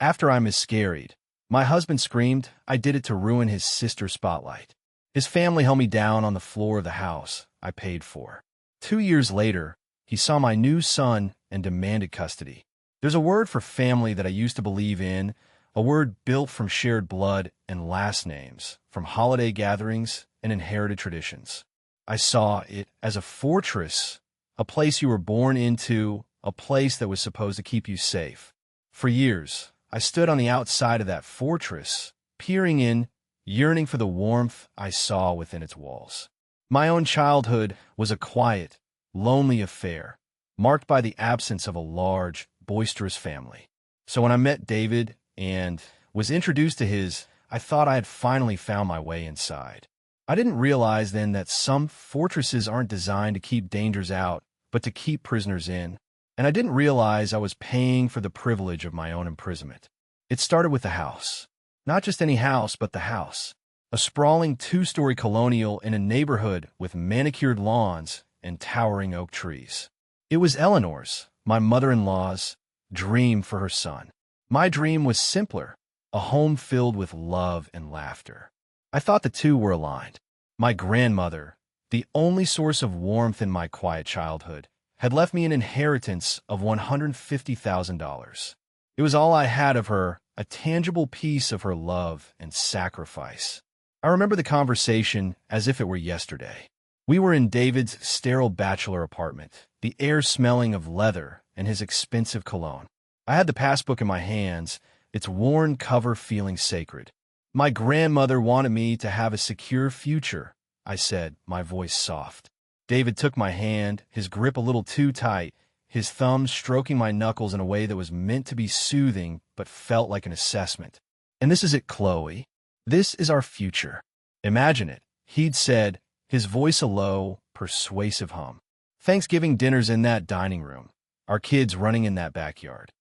After I miscarried, my husband screamed I did it to ruin his sister's spotlight. His family held me down on the floor of the house I paid for. 2 years later, he saw my new son and demanded custody. There's a word for family that I used to believe in, a word built from shared blood and last names, from holiday gatherings and inherited traditions. I saw it as a fortress, a place you were born into, a place that was supposed to keep you safe. For years, I stood on the outside of that fortress, peering in, yearning for the warmth I saw within its walls. My own childhood was a quiet, lonely affair, marked by the absence of a large, boisterous family. So when I met David and was introduced to his, I thought I had finally found my way inside. I didn't realize then that some fortresses aren't designed to keep dangers out, but to keep prisoners in. And I didn't realize I was paying for the privilege of my own imprisonment. It started with the house. Not just any house, but the house. A sprawling 2-story colonial in a neighborhood with manicured lawns and towering oak trees. It was Eleanor's, my mother-in-law's, dream for her son. My dream was simpler, a home filled with love and laughter. I thought the two were aligned. My grandmother, the only source of warmth in my quiet childhood, had left me an inheritance of $150,000. It was all I had of her, a tangible piece of her love and sacrifice. I remember the conversation as if it were yesterday. We were in David's sterile bachelor apartment, the air smelling of leather and his expensive cologne. I had the passbook in my hands, its worn cover feeling sacred. My grandmother wanted me to have a secure future, I said, my voice soft. David took my hand, his grip a little too tight, his thumbs stroking my knuckles in a way that was meant to be soothing but felt like an assessment. And this is it, Chloe. This is our future. Imagine it, he'd said, his voice a low, persuasive hum. Thanksgiving dinner's in that dining room, our kids running in that backyard.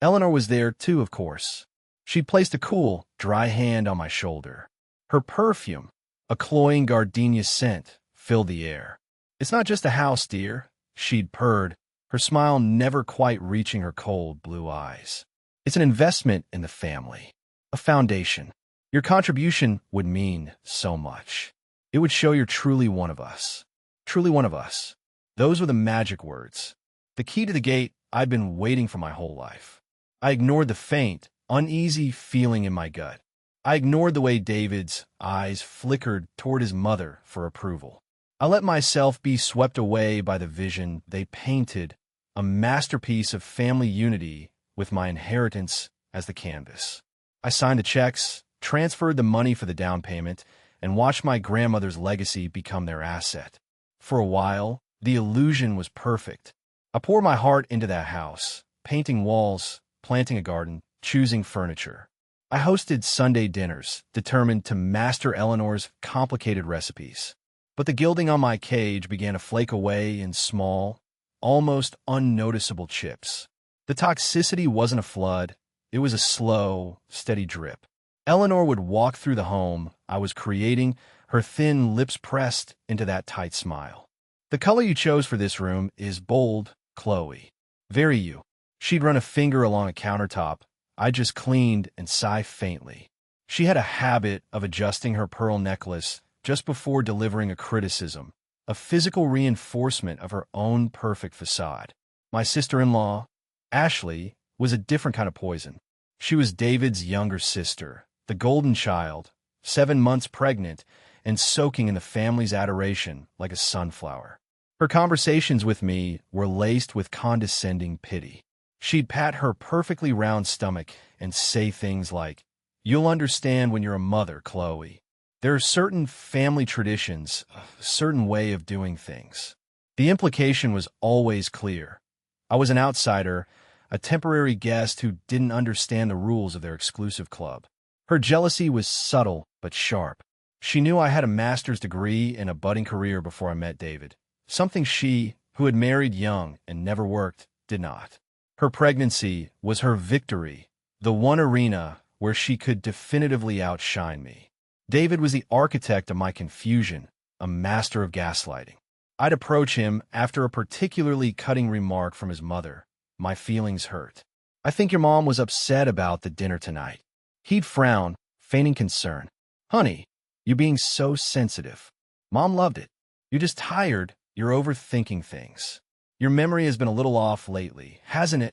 Eleanor was there too, of course. She'd placed a cool, dry hand on my shoulder. Her perfume, a cloying gardenia scent, filled the air. It's not just a house, dear, she'd purred, her smile never quite reaching her cold blue eyes. It's an investment in the family, a foundation. Your contribution would mean so much. It would show you're truly one of us. Truly one of us. Those were the magic words. The key to the gate I'd been waiting for my whole life. I ignored the faint, uneasy feeling in my gut. I ignored the way David's eyes flickered toward his mother for approval. I let myself be swept away by the vision they painted, a masterpiece of family unity with my inheritance as the canvas. I signed the checks, transferred the money for the down payment, and watched my grandmother's legacy become their asset. For a while, the illusion was perfect. I poured my heart into that house, painting walls, planting a garden, choosing furniture. I hosted Sunday dinners, determined to master Eleanor's complicated recipes. But the gilding on my cage began to flake away in small, almost unnoticeable chips. The toxicity wasn't a flood, it was a slow, steady drip. Eleanor would walk through the home I was creating, her thin lips pressed into that tight smile. The color you chose for this room is bold, Chloe. Very you. She'd run a finger along a countertop I just cleaned and sigh faintly. She had a habit of adjusting her pearl necklace just before delivering a criticism, a physical reinforcement of her own perfect facade. My sister-in-law, Ashley, was a different kind of poison. She was David's younger sister, the golden child, 7 months pregnant and soaking in the family's adoration like a sunflower. Her conversations with me were laced with condescending pity. She'd pat her perfectly round stomach and say things like, "You'll understand when you're a mother, Chloe. There are certain family traditions, a certain way of doing things." The implication was always clear. I was an outsider, a temporary guest who didn't understand the rules of their exclusive club. Her jealousy was subtle but sharp. She knew I had a master's degree and a budding career before I met David, something she, who had married young and never worked, did not. Her pregnancy was her victory, the one arena where she could definitively outshine me. David was the architect of my confusion, a master of gaslighting. I'd approach him after a particularly cutting remark from his mother. My feelings hurt. I think your mom was upset about the dinner tonight. He'd frown, feigning concern. Honey, you're being so sensitive. Mom loved it. You're just tired. You're overthinking things. Your memory has been a little off lately, hasn't it?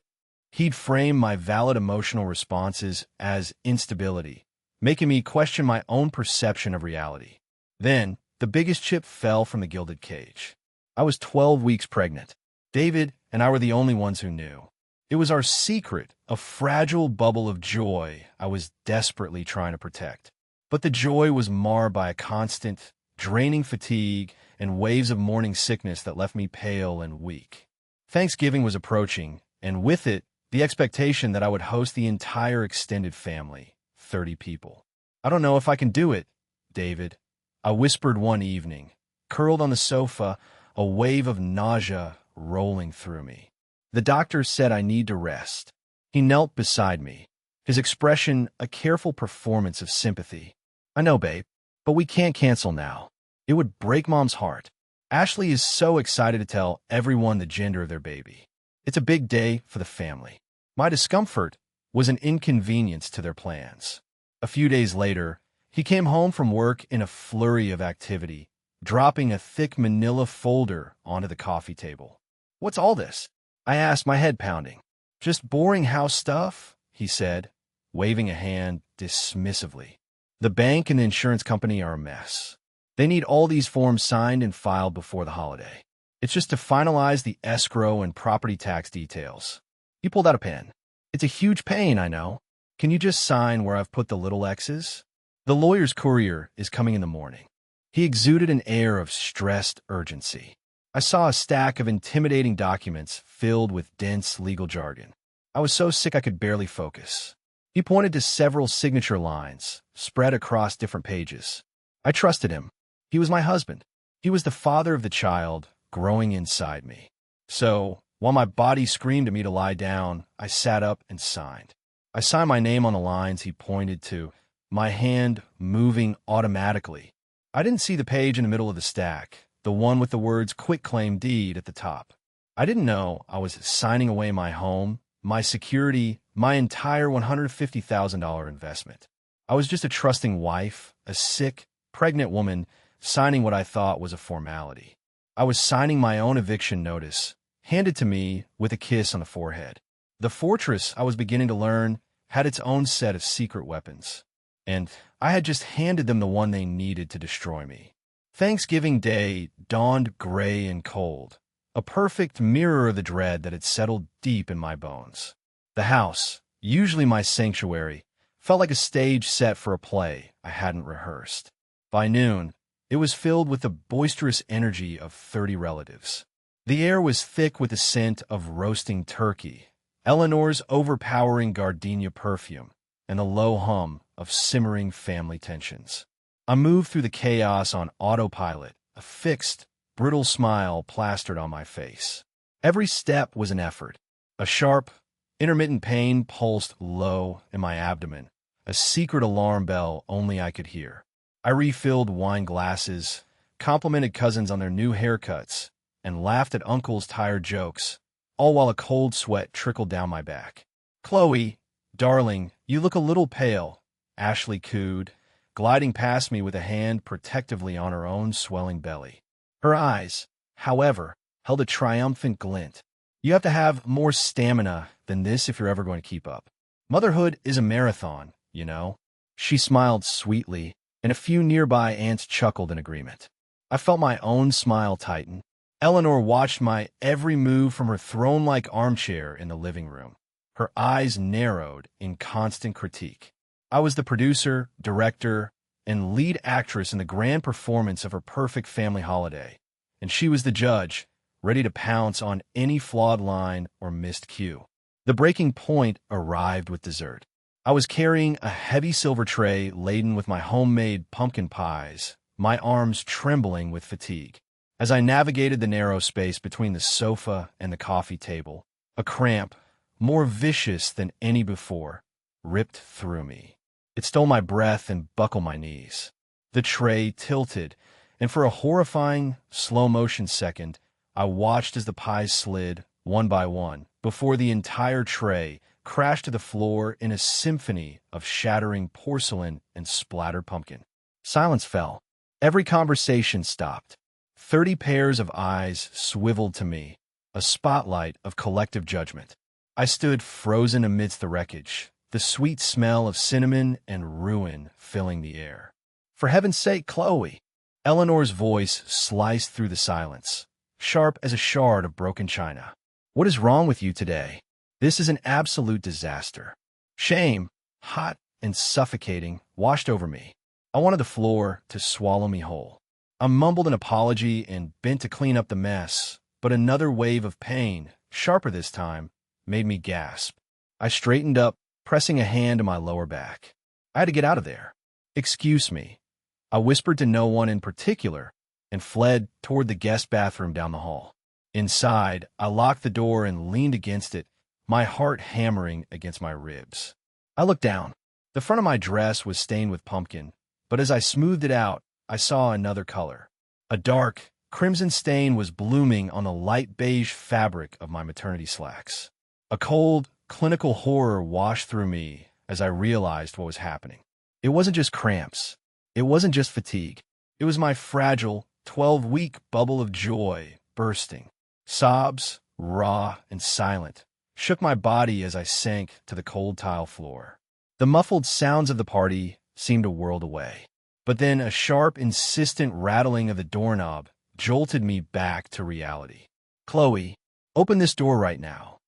He'd frame my valid emotional responses as instability, making me question my own perception of reality. Then, the biggest chip fell from the gilded cage. I was 12 weeks pregnant. David and I were the only ones who knew. It was our secret, a fragile bubble of joy I was desperately trying to protect. But the joy was marred by a constant, draining fatigue and waves of morning sickness that left me pale and weak. Thanksgiving was approaching, and with it, the expectation that I would host the entire extended family, 30 people. I don't know if I can do it, David, I whispered one evening, curled on the sofa, a wave of nausea rolling through me. The doctor said I need to rest. He knelt beside me, his expression a careful performance of sympathy. I know, babe, but we can't cancel now. It would break Mom's heart. Ashley is so excited to tell everyone the gender of their baby. It's a big day for the family. My discomfort was an inconvenience to their plans. A few days later, he came home from work in a flurry of activity, dropping a thick manila folder onto the coffee table. What's all this? I asked, my head pounding. Just boring house stuff, he said, waving a hand dismissively. The bank and the insurance company are a mess. They need all these forms signed and filed before the holiday. It's just to finalize the escrow and property tax details. He pulled out a pen. It's a huge pain, I know. Can you just sign where I've put the little X's? The lawyer's courier is coming in the morning. He exuded an air of stressed urgency. I saw a stack of intimidating documents filled with dense legal jargon. I was so sick I could barely focus. He pointed to several signature lines, spread across different pages. I trusted him. He was my husband. He was the father of the child growing inside me. So, while my body screamed at me to lie down, I sat up and signed. I signed my name on the lines he pointed to, my hand moving automatically. I didn't see the page in the middle of the stack, the one with the words "Quitclaim Deed" at the top. I didn't know I was signing away my home, my security, my entire $150,000 investment. I was just a trusting wife, a sick, pregnant woman, signing what I thought was a formality. I was signing my own eviction notice, handed to me with a kiss on the forehead. The fortress, I was beginning to learn, had its own set of secret weapons, and I had just handed them the one they needed to destroy me. Thanksgiving Day dawned gray and cold, a perfect mirror of the dread that had settled deep in my bones. The house, usually my sanctuary, felt like a stage set for a play I hadn't rehearsed. By noon, it was filled with the boisterous energy of 30 relatives. The air was thick with the scent of roasting turkey, Eleanor's overpowering gardenia perfume, and the low hum of simmering family tensions. I moved through the chaos on autopilot, a fixed, brittle smile plastered on my face. Every step was an effort. A sharp, intermittent pain pulsed low in my abdomen, a secret alarm bell only I could hear. I refilled wine glasses, complimented cousins on their new haircuts, and laughed at uncle's tired jokes, all while a cold sweat trickled down my back. "Chloe, darling, you look a little pale," Ashley cooed, gliding past me with a hand protectively on her own swelling belly. Her eyes, however, held a triumphant glint. "You have to have more stamina than this if you're ever going to keep up. Motherhood is a marathon, you know." She smiled sweetly, and a few nearby aunts chuckled in agreement. I felt my own smile tighten. Eleanor watched my every move from her throne-like armchair in the living room. Her eyes narrowed in constant critique. I was the producer, director, and lead actress in the grand performance of her perfect family holiday, and she was the judge, ready to pounce on any flawed line or missed cue. The breaking point arrived with dessert. I was carrying a heavy silver tray laden with my homemade pumpkin pies, my arms trembling with fatigue. As I navigated the narrow space between the sofa and the coffee table, a cramp, more vicious than any before, ripped through me. It stole my breath and buckled my knees. The tray tilted, and for a horrifying, slow-motion second, I watched as the pies slid, one by one, before the entire tray, crashed to the floor in a symphony of shattering porcelain and splattered pumpkin. Silence fell. Every conversation stopped. 30 pairs of eyes swiveled to me, a spotlight of collective judgment. I stood frozen amidst the wreckage, the sweet smell of cinnamon and ruin filling the air. "For heaven's sake, Chloe!" Eleanor's voice sliced through the silence, sharp as a shard of broken china. "What is wrong with you today? This is an absolute disaster." Shame, hot and suffocating, washed over me. I wanted the floor to swallow me whole. I mumbled an apology and bent to clean up the mess, but another wave of pain, sharper this time, made me gasp. I straightened up, pressing a hand to my lower back. I had to get out of there. "Excuse me." I whispered to no one in particular and fled toward the guest bathroom down the hall. Inside, I locked the door and leaned against it, my heart hammering against my ribs. I looked down. The front of my dress was stained with pumpkin, but as I smoothed it out, I saw another color. A dark, crimson stain was blooming on the light beige fabric of my maternity slacks. A cold, clinical horror washed through me as I realized what was happening. It wasn't just cramps. It wasn't just fatigue. It was my fragile, 12-week bubble of joy bursting. Sobs, raw and silent, shook my body as I sank to the cold tile floor. The muffled sounds of the party seemed a world away. But then a sharp, insistent rattling of the doorknob jolted me back to reality. "Chloe, open this door right now."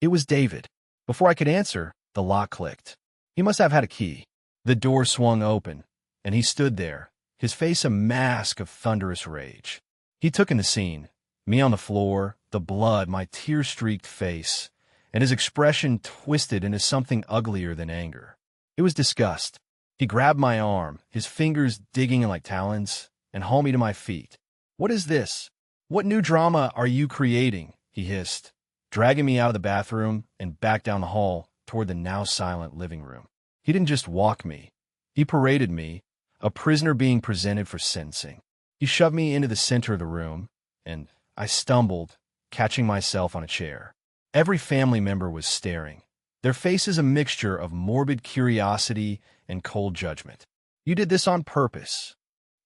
It was David. Before I could answer, the lock clicked. He must have had a key. The door swung open, and he stood there, his face a mask of thunderous rage. He took in the scene, me on the floor, the blood, my tear-streaked face, and his expression twisted into something uglier than anger. It was disgust. He grabbed my arm, his fingers digging like talons, and hauled me to my feet. "What is this? What new drama are you creating?" he hissed, dragging me out of the bathroom and back down the hall toward the now-silent living room. He didn't just walk me. He paraded me, a prisoner being presented for sentencing. He shoved me into the center of the room, and I stumbled, catching myself on a chair. Every family member was staring, their faces a mixture of morbid curiosity and cold judgment. "You did this on purpose."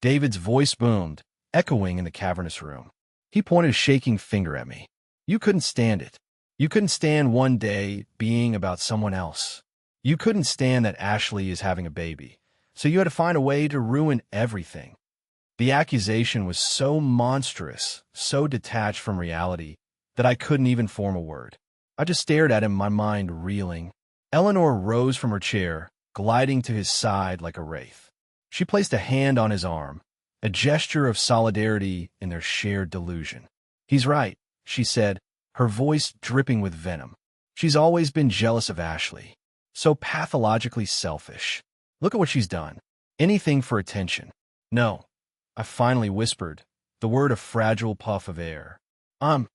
David's voice boomed, echoing in the cavernous room. He pointed a shaking finger at me. "You couldn't stand it. You couldn't stand one day being about someone else. You couldn't stand that Ashley is having a baby, so you had to find a way to ruin everything." The accusation was so monstrous, so detached from reality, that I couldn't even form a word. I just stared at him, my mind reeling. Eleanor rose from her chair, gliding to his side like a wraith. She placed a hand on his arm, a gesture of solidarity in their shared delusion. "He's right," she said, her voice dripping with venom. "She's always been jealous of Ashley. So pathologically selfish. Look at what she's done. Anything for attention." "No," I finally whispered, the word a fragile puff of air. I'm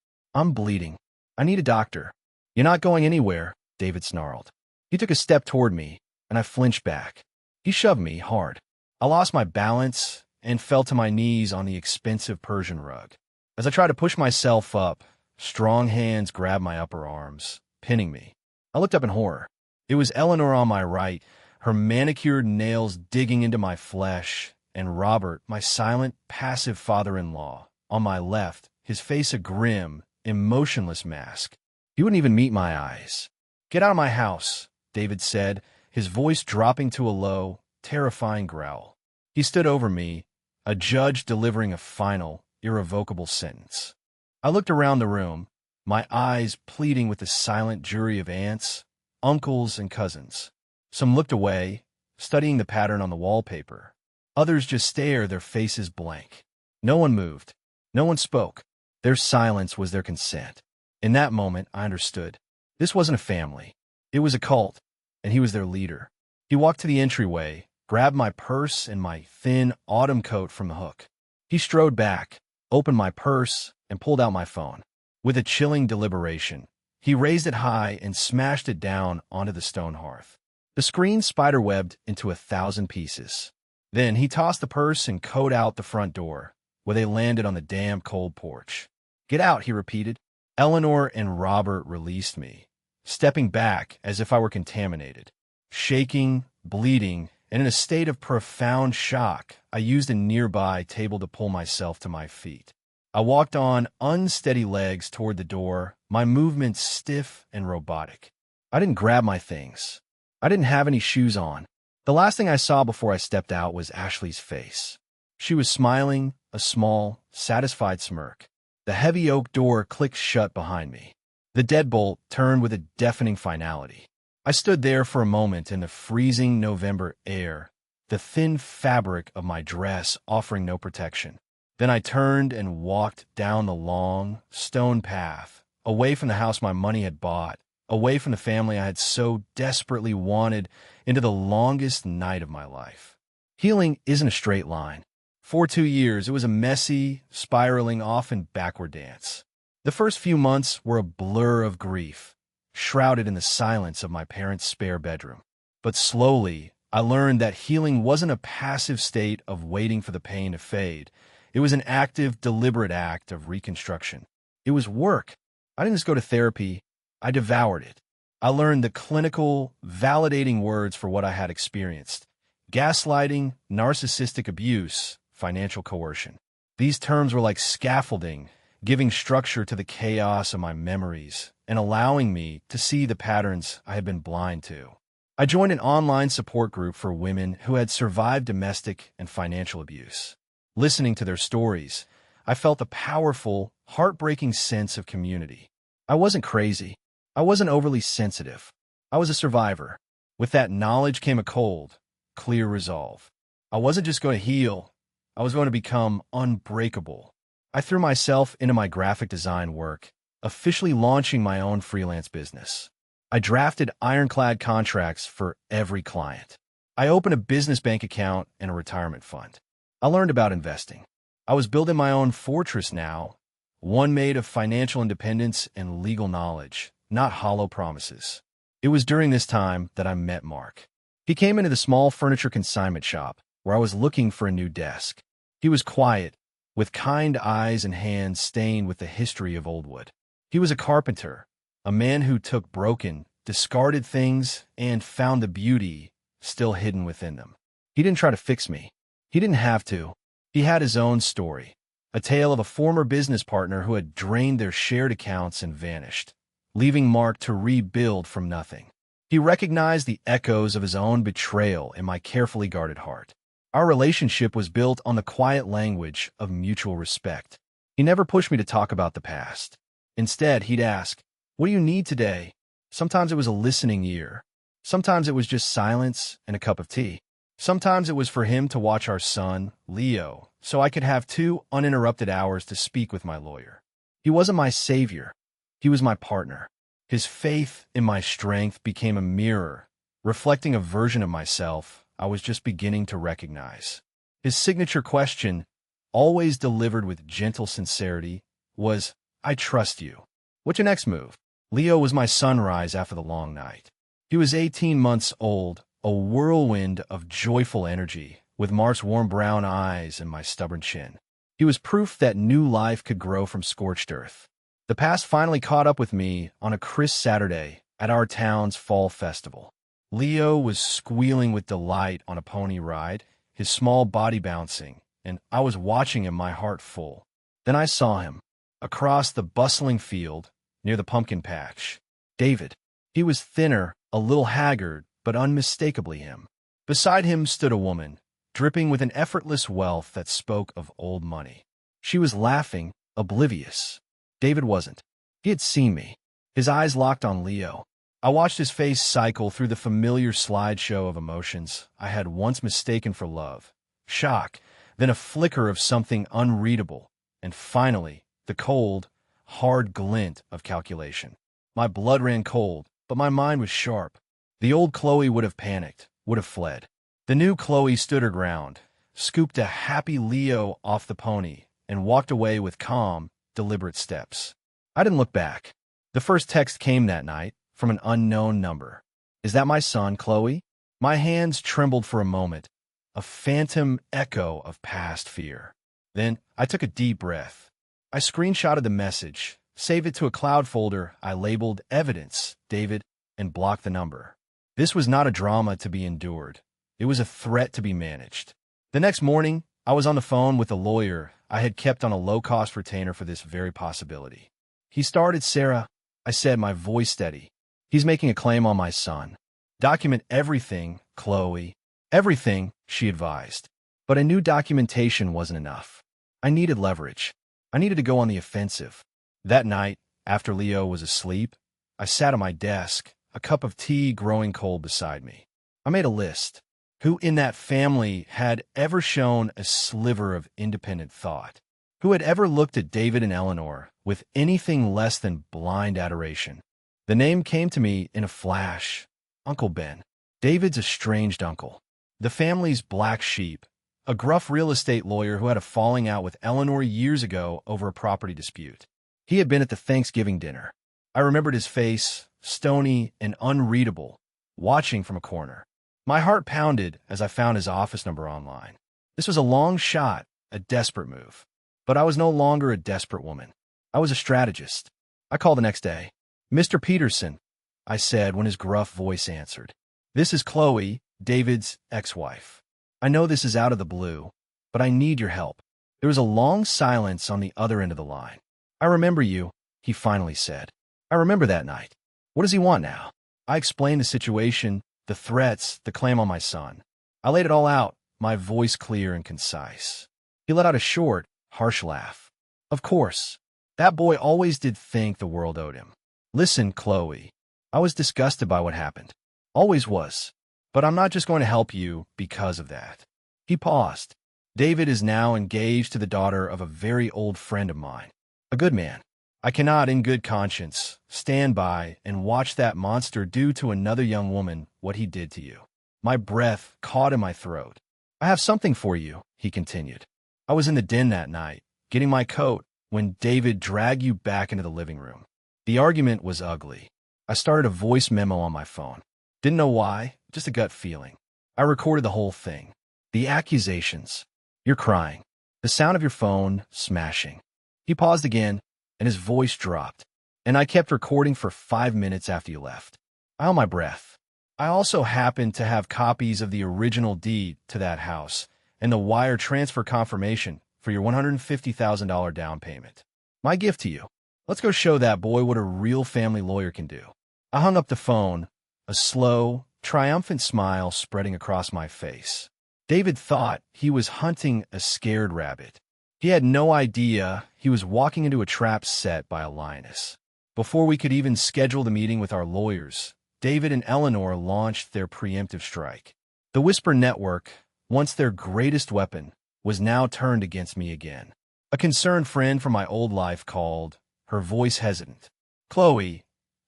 bleeding. I need a doctor." "You're not going anywhere," David snarled. He took a step toward me, and I flinched back. He shoved me hard. I lost my balance and fell to my knees on the expensive Persian rug. As I tried to push myself up, strong hands grabbed my upper arms, pinning me. I looked up in horror. It was Eleanor on my right, her manicured nails digging into my flesh, and Robert, my silent, passive father-in-law, on my left, his face a grim, emotionless mask. He wouldn't even meet my eyes. "Get out of my house," David said, his voice dropping to a low, terrifying growl. He stood over me, a judge delivering a final, irrevocable sentence. I looked around the room, my eyes pleading with the silent jury of aunts, uncles, and cousins. Some looked away, studying the pattern on the wallpaper. Others just stared, their faces blank. No one moved. No one spoke. Their silence was their consent. In that moment, I understood. This wasn't a family. It was a cult, and he was their leader. He walked to the entryway, grabbed my purse and my thin autumn coat from the hook. He strode back, opened my purse, and pulled out my phone. With a chilling deliberation, he raised it high and smashed it down onto the stone hearth. The screen spiderwebbed into 1,000 pieces. Then he tossed the purse and coat out the front door, where they landed on the damp, cold porch. "Get out," he repeated. Eleanor and Robert released me, stepping back as if I were contaminated. Shaking, bleeding, and in a state of profound shock, I used a nearby table to pull myself to my feet. I walked on unsteady legs toward the door, my movements stiff and robotic. I didn't grab my things. I didn't have any shoes on. The last thing I saw before I stepped out was Ashley's face. She was smiling, a small, satisfied smirk. The heavy oak door clicked shut behind me. The deadbolt turned with a deafening finality. I stood there for a moment in the freezing November air, the thin fabric of my dress offering no protection. Then I turned and walked down the long, stone path, away from the house my money had bought, away from the family I had so desperately wanted, into the longest night of my life. Healing isn't a straight line. For 2 years, it was a messy, spiraling, often backward dance. The first few months were a blur of grief, shrouded in the silence of my parents' spare bedroom. But slowly, I learned that healing wasn't a passive state of waiting for the pain to fade. It was an active, deliberate act of reconstruction. It was work. I didn't just go to therapy. I devoured it. I learned the clinical, validating words for what I had experienced: gaslighting, narcissistic abuse, financial coercion. These terms were like scaffolding, giving structure to the chaos of my memories and allowing me to see the patterns I had been blind to. I joined an online support group for women who had survived domestic and financial abuse. Listening to their stories, I felt a powerful, heartbreaking sense of community. I wasn't crazy. I wasn't overly sensitive. I was a survivor. With that knowledge came a cold, clear resolve. I wasn't just going to heal. I was going to become unbreakable. I threw myself into my graphic design work, officially launching my own freelance business. I drafted ironclad contracts for every client. I opened a business bank account and a retirement fund. I learned about investing. I was building my own fortress now, one made of financial independence and legal knowledge, not hollow promises. It was during this time that I met Mark. He came into the small furniture consignment shop where I was looking for a new desk. He was quiet, with kind eyes and hands stained with the history of old wood. He was a carpenter, a man who took broken, discarded things and found the beauty still hidden within them. He didn't try to fix me. He didn't have to. He had his own story, a tale of a former business partner who had drained their shared accounts and vanished, leaving Mark to rebuild from nothing. He recognized the echoes of his own betrayal in my carefully guarded heart. Our relationship was built on the quiet language of mutual respect. He never pushed me to talk about the past. Instead, he'd ask, "What do you need today?" Sometimes it was a listening ear. Sometimes it was just silence and a cup of tea. Sometimes it was for him to watch our son, Leo, so I could have 2 uninterrupted hours to speak with my lawyer. He wasn't my savior. He was my partner. His faith in my strength became a mirror, reflecting a version of myself I was just beginning to recognize. His signature question, always delivered with gentle sincerity, was, "I trust you. What's your next move?" Leo was my sunrise after the long night. He was 18 months old, a whirlwind of joyful energy, with Mark's warm brown eyes and my stubborn chin. He was proof that new life could grow from scorched earth. The past finally caught up with me on a crisp Saturday at our town's fall festival. Leo was squealing with delight on a pony ride, his small body bouncing, and I was watching him, my heart full. Then I saw him, across the bustling field, near the pumpkin patch. David. He was thinner, a little haggard, but unmistakably him. Beside him stood a woman, dripping with an effortless wealth that spoke of old money. She was laughing, oblivious. David wasn't. He had seen me. His eyes locked on Leo. I watched his face cycle through the familiar slideshow of emotions I had once mistaken for love. Shock, then a flicker of something unreadable, and finally, the cold, hard glint of calculation. My blood ran cold, but my mind was sharp. The old Chloe would have panicked, would have fled. The new Chloe stood her ground, scooped a happy Leo off the pony, and walked away with calm, deliberate steps. I didn't look back. The first text came that night, from an unknown number. "Is that my son, Chloe?" My hands trembled for a moment, a phantom echo of past fear. Then I took a deep breath. I screenshotted the message, saved it to a cloud folder I labeled Evidence, David, and blocked the number. This was not a drama to be endured. It was a threat to be managed. The next morning, I was on the phone with a lawyer I had kept on a low-cost retainer for this very possibility. He started, "Sarah," I said, my voice steady. "He's making a claim on my son. Document everything, Chloe." "Everything," she advised. But I knew documentation wasn't enough. I needed leverage. I needed to go on the offensive. That night, after Leo was asleep, I sat at my desk, a cup of tea growing cold beside me. I made a list. Who in that family had ever shown a sliver of independent thought? Who had ever looked at David and Eleanor with anything less than blind adoration? The name came to me in a flash. Uncle Ben. David's estranged uncle. The family's black sheep. A gruff real estate lawyer who had a falling out with Eleanor years ago over a property dispute. He had been at the Thanksgiving dinner. I remembered his face, stony and unreadable, watching from a corner. My heart pounded as I found his office number online. This was a long shot, a desperate move. But I was no longer a desperate woman. I was a strategist. I called the next day. "Mr. Peterson," I said when his gruff voice answered. "This is Chloe, David's ex-wife. I know this is out of the blue, but I need your help." There was a long silence on the other end of the line. "I remember you," he finally said. "I remember that night. What does he want now?" I explained the situation, the threats, the claim on my son. I laid it all out, my voice clear and concise. He let out a short, harsh laugh. "Of course. That boy always did think the world owed him. Listen, Chloe, I was disgusted by what happened. Always was. But I'm not just going to help you because of that." He paused. "David is now engaged to the daughter of a very old friend of mine. A good man. I cannot, in good conscience, stand by and watch that monster do to another young woman what he did to you." My breath caught in my throat. "I have something for you," he continued. "I was in the den that night, getting my coat, when David dragged you back into the living room. The argument was ugly. I started a voice memo on my phone. Didn't know why, just a gut feeling. I recorded the whole thing. The accusations. You're crying. The sound of your phone smashing." He paused again, and his voice dropped. "And I kept recording for 5 minutes after you left. I held my breath. I also happened to have copies of the original deed to that house and the wire transfer confirmation for your $150,000 down payment. My gift to you. Let's go show that boy what a real family lawyer can do." I hung up the phone, a slow, triumphant smile spreading across my face. David thought he was hunting a scared rabbit. He had no idea he was walking into a trap set by a lioness. Before we could even schedule the meeting with our lawyers, David and Eleanor launched their preemptive strike. The Whisper Network, once their greatest weapon, was now turned against me again. A concerned friend from my old life called, her voice hesitant. "Chloe,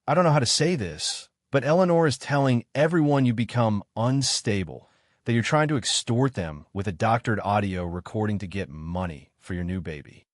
I don't know how to say this, but Eleanor is telling everyone you become unstable, that you're trying to extort them with a doctored audio recording to get money for your new baby."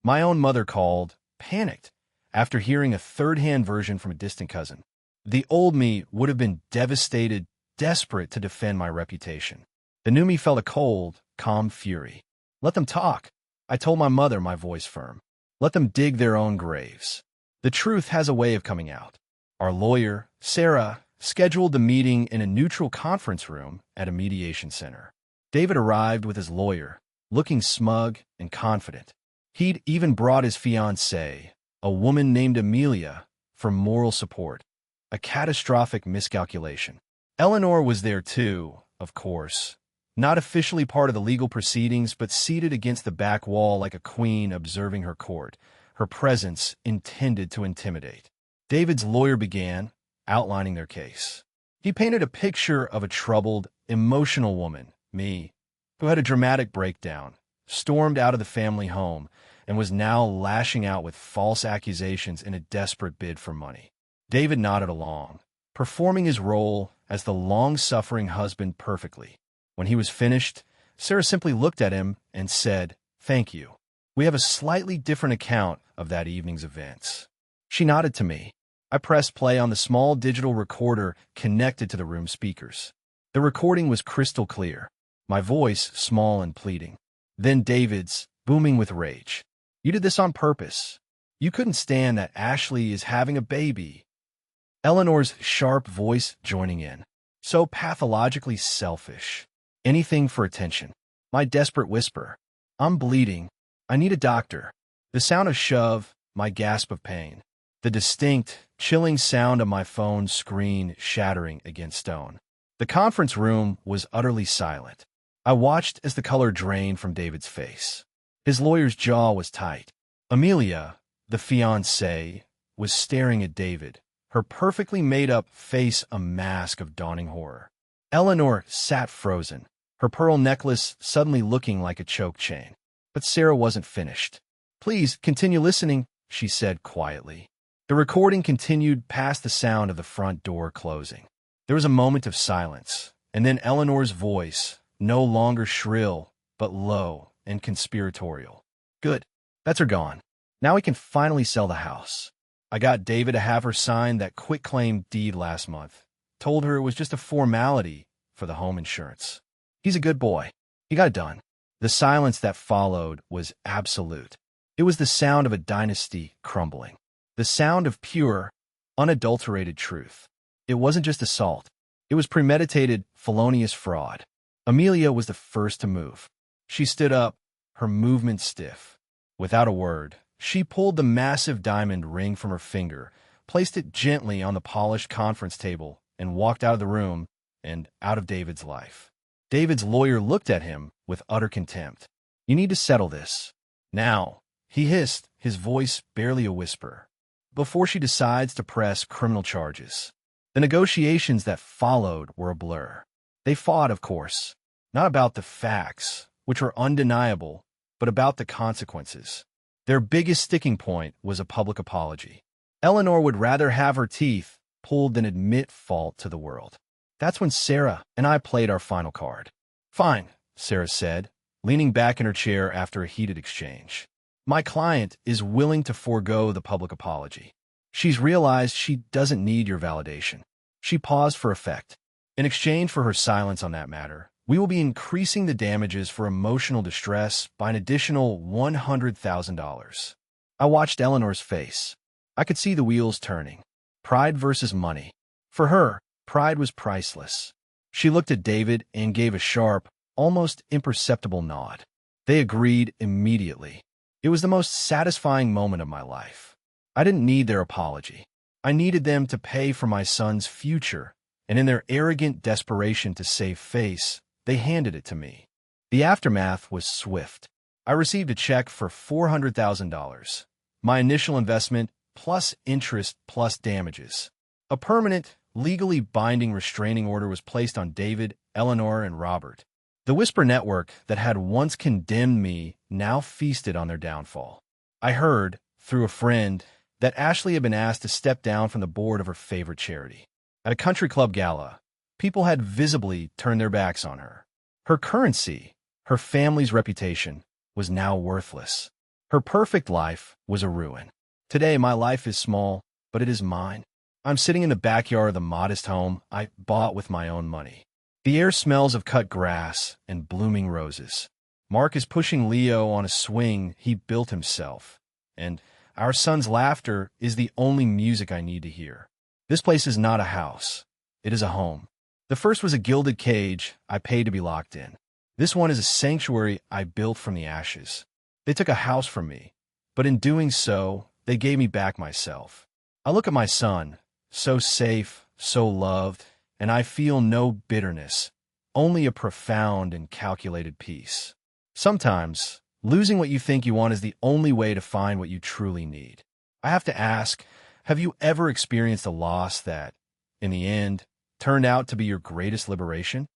My own mother called, panicked, after hearing a third-hand version from a distant cousin. The old me would have been devastated, desperate to defend my reputation. The new me felt a cold, calm fury. "Let them talk," I told my mother, my voice firm. "Let them dig their own graves. The truth has a way of coming out." Our lawyer, Sarah, scheduled the meeting in a neutral conference room at a mediation center. David arrived with his lawyer, looking smug and confident. He'd even brought his fiancée, a woman named Amelia, for moral support. A catastrophic miscalculation. Eleanor was there too, of course. Not officially part of the legal proceedings, but seated against the back wall like a queen observing her court, her presence intended to intimidate. David's lawyer began, outlining their case. He painted a picture of a troubled, emotional woman, me, who had a dramatic breakdown, stormed out of the family home, and was now lashing out with false accusations in a desperate bid for money. David nodded along, performing his role as the long-suffering husband perfectly. When he was finished, Sarah simply looked at him and said, "Thank you. We have a slightly different account of that evening's events." She nodded to me. I pressed play on the small digital recorder connected to the room speakers. The recording was crystal clear, my voice small and pleading. Then David's, booming with rage. "You did this on purpose. You couldn't stand that Ashley is having a baby. Eleanor's sharp voice joining in. So pathologically selfish. Anything for attention. My desperate whisper. I'm bleeding. I need a doctor. The sound of shove, my gasp of pain. The distinct, chilling sound of my phone screen shattering against stone. The conference room was utterly silent. I watched as the color drained from David's face. His lawyer's jaw was tight. Amelia, the fiancée, was staring at David, her perfectly made-up face a mask of dawning horror. Eleanor sat frozen, her pearl necklace suddenly looking like a choke chain. But Sarah wasn't finished. "Please continue listening," she said quietly. The recording continued past the sound of the front door closing. There was a moment of silence, and then Eleanor's voice, no longer shrill, but low and conspiratorial. "Good. That's her gone. Now we can finally sell the house. I got David to have her sign that quitclaim deed last month. Told her it was just a formality for the home insurance. He's a good boy. He got it done." The silence that followed was absolute. It was the sound of a dynasty crumbling. The sound of pure, unadulterated truth. It wasn't just assault. It was premeditated, felonious fraud. Amelia was the first to move. She stood up, her movement stiff. Without a word, she pulled the massive diamond ring from her finger, placed it gently on the polished conference table, and walked out of the room and out of David's life. David's lawyer looked at him with utter contempt. "You need to settle this. Now," he hissed, his voice barely a whisper, "before she decides to press criminal charges." The negotiations that followed were a blur. They fought, of course, not about the facts, which were undeniable, but about the consequences. Their biggest sticking point was a public apology. Eleanor would rather have her teeth pulled than admit fault to the world. That's when Sarah and I played our final card. "Fine," Sarah said, leaning back in her chair after a heated exchange. "My client is willing to forego the public apology. She's realized she doesn't need your validation." She paused for effect. "In exchange for her silence on that matter, we will be increasing the damages for emotional distress by an additional $100,000. I watched Eleanor's face. I could see the wheels turning. Pride versus money. For her, pride was priceless. She looked at David and gave a sharp, almost imperceptible nod. They agreed immediately. It was the most satisfying moment of my life. I didn't need their apology. I needed them to pay for my son's future, and in their arrogant desperation to save face, they handed it to me. The aftermath was swift. I received a check for $400,000. My initial investment, plus interest, plus damages. A permanent, legally binding restraining order was placed on David, Eleanor, and Robert. The Whisper network that had once condemned me now feasted on their downfall. I heard, through a friend, that Ashley had been asked to step down from the board of her favorite charity. At a country club gala, people had visibly turned their backs on her. Her currency, her family's reputation, was now worthless. Her perfect life was a ruin. Today, my life is small, but it is mine. I'm sitting in the backyard of the modest home I bought with my own money. The air smells of cut grass and blooming roses. Mark is pushing Leo on a swing he built himself, and our son's laughter is the only music I need to hear. This place is not a house. It is a home. The first was a gilded cage I paid to be locked in. This one is a sanctuary I built from the ashes. They took a house from me, but in doing so, they gave me back myself. I look at my son, so safe, so loved, and I feel no bitterness, only a profound and calculated peace. Sometimes, losing what you think you want is the only way to find what you truly need. I have to ask, have you ever experienced a loss that, in the end, turned out to be your greatest liberation?